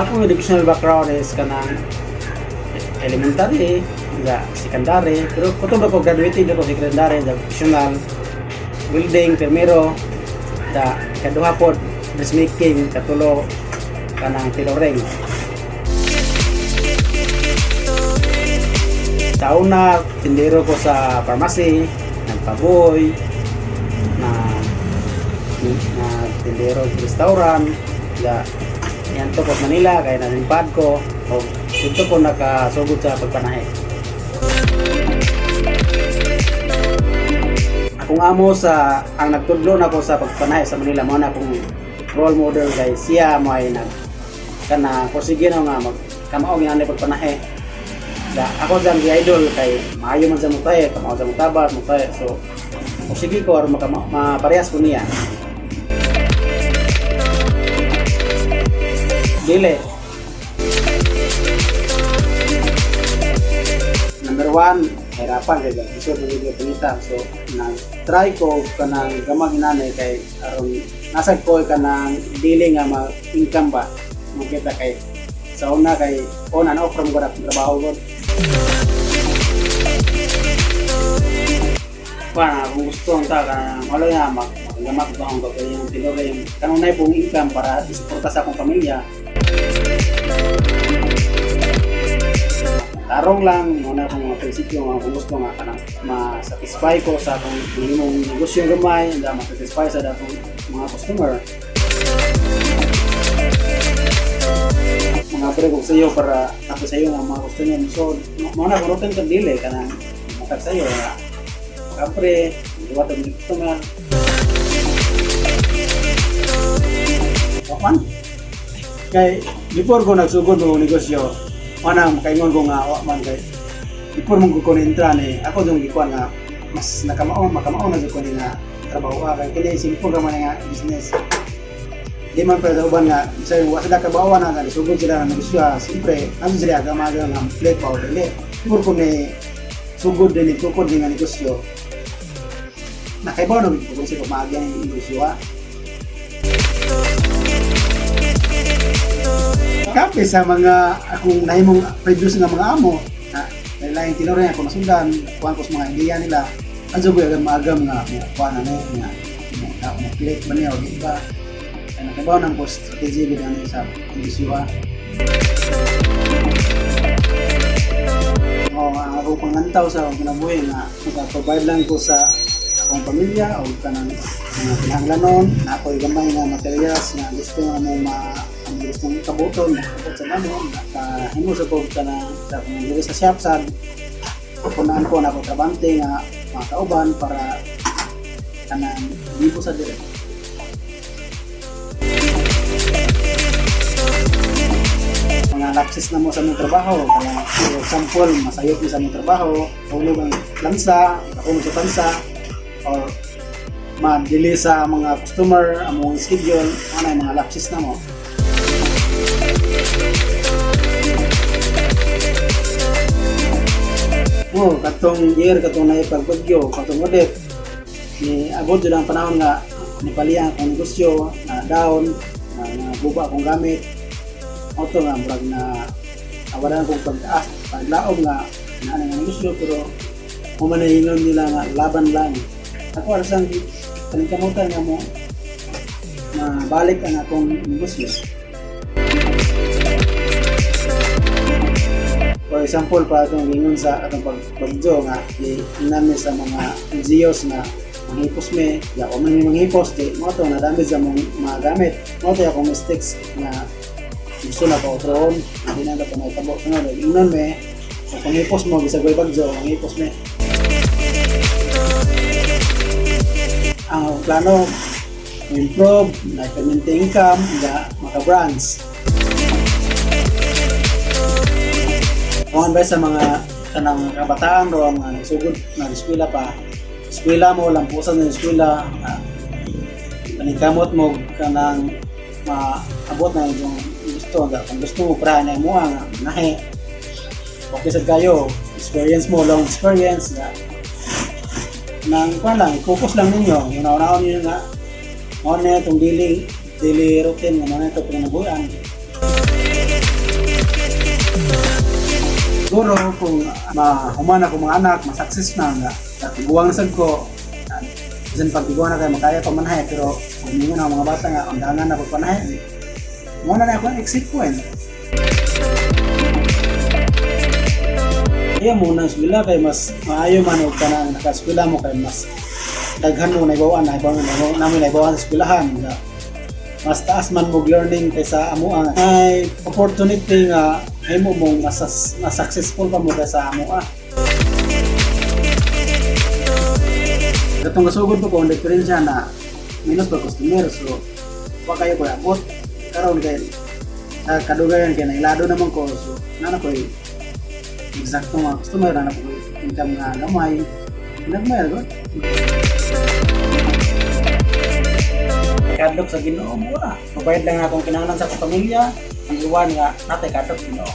akong educational background is kanang elementary, secondary, pero kung ako graduated ako sa secondary, professional, building, primero, kaduha po, dressmaking, katulo, kanang tailoring. Sa una, tindero ko sa pharmacy, nagpaboy, na tindero sa restaurant, yan to po Manila, kaya nalimpad ko, o dito ko nakasugod sa pagpanahe. Akong amo ang nagtudlo na ko sa pagpanahe sa Manila, mo na akong role model kay siya, may kursige na nga, kamaong yan na pagpanahe. Ako dyan idol kay maayo man sa mutay, kamao sa mutabat, mutay. So, sige ko, aron maparehas ko niya. Dili. Number 1, hirapan kay gusto ng video pinita. So, nag-try ko kanang gamag inanay kay aron nasag ko kanang dili nga ma-income ba. Makita kay sa una kay on and off from ko na trabaho ko. Kung gusto ang wala nga magamak ko ang gawin yung tinogay yung kanunay pong income para isuporta sa akong pamilya. Tarong lang muna akong mga prinsipyo kung gusto nga ma-satisfy ko sa akong minimum negosyo gamay, ma-satisfy sa akong mga customer. Mga pre ko sa iyo para ako sa iyo nga mga gusto niya. So, muna kung rotin ka dili ka na matag sa iyo. Kapre, iwat ang customer. Kapan? Kay, before ko nagsugod ng negosyo, manang kaingon ko nga, man kay, before mong kukunintra ni, ako yung ikuan nga, mas makamaon na ko nga trabaho ka. Kaya simple ka man nga business. Di man pala sa uban nga, sa sila kabawa na, sugod sila ng negosyo, siyempre, ano sila gamaga ng plate pa o dili. Before ko ni, sugod din, itukod din nga negosyo, nakaibaw na kung sila kumagyan yung negosyo ha. Kape sa mga akong nahimong produce ng mga amo na lain tinuro niya kung masundan, kuhan ko sa mga idea nila, ang sabi agam maagam nga kuhan na niya, plate ba niya o di ba? Nakaibaw ng po strategy din ano sa negosyo ha. Ang akong pangantaw sa kinabuhi na provide lang ko sa akong pamilya o kanang mga pinahanglanon na ako'y gamay na materials na gusto nga mo gusto mong kabuton, nakabot sa nanon, nakahimo sa po ka na sa pangagiri sa shopsad, punaan ko na ako trabante nga mga kauban para kanang libo sa dire. Mga lapses na mo sa mong trabaho, kanang for example, masayot mo sa mong trabaho, hulog ang lansa, kakulog sa tansa, or ma-delay sa mga customer, ang mong schedule, ano yung mga lapses na mo. Katong year, katong naipagpagyo, katong audit, ni abot yun ang panahon nga nipalihan akong negosyo, na down, na buba akong gamit, auto nga, murag na awalan akong paglaog nga na anong negosyo, pero humanahingon nila nga laban lang. Ako arasang kalingkamutan nga mo mabalik ang akong negosyo. For example, para itong lingon sa atong pagpagdyo nga namin sa mga NGOs na manghipos me, o man yung manghipos, mo ito na-damage sa mga gamit. Mo ito yung mistakes na gusto na pa-utroon, hindi na ito may tabo. Inon me, sa panghipos mo, bisagway bagdyo, manghipos me. Ang plano, improve, na-implement income, maka-brands. Kung ba sa mga kanang kabataan ro mga nagsugod na eskwela pa, eskwela mo lampusan ng eskwela, paningkamot mo kanang maabot na yung gusto, kung gusto mo prahan na mo nga nahe okay sad kayo, experience mo, long experience nang lang, focus lang ninyo, yung naunahon nyo nga ano na itong daily routine, ano na ito pinanabuyan. siguro kung mahuman ako mga anak, ma-success na nga, tiguang sad ko, dyan pagtiguan na kayo, makaya pa manahe, pero kung hindi na mga bata nga, ang dangan na pagpanahe, muna na ako ang exit point. Kaya muna ang eskwela kay mas maayo man og kanang naka-eskwela mo kay mas daghan mo naibawaan namin naibawan sa eskwelahan nga mas taas man mo learning kaysa amo ang ay opportunity nga himo mong mas successful pa mo kaysa amo Katong kasugod ko ang diferensya na minus pa customer so wa kayo ko abot karon kay kadugayan kay nailado naman ko so nana ko exacto mga customer na po income nga gamay nagmayar ko kadlok sa Ginoo mo mabayad lang natong kinahanglan sa pamilya ang iwan nga natay kadlok Ginoo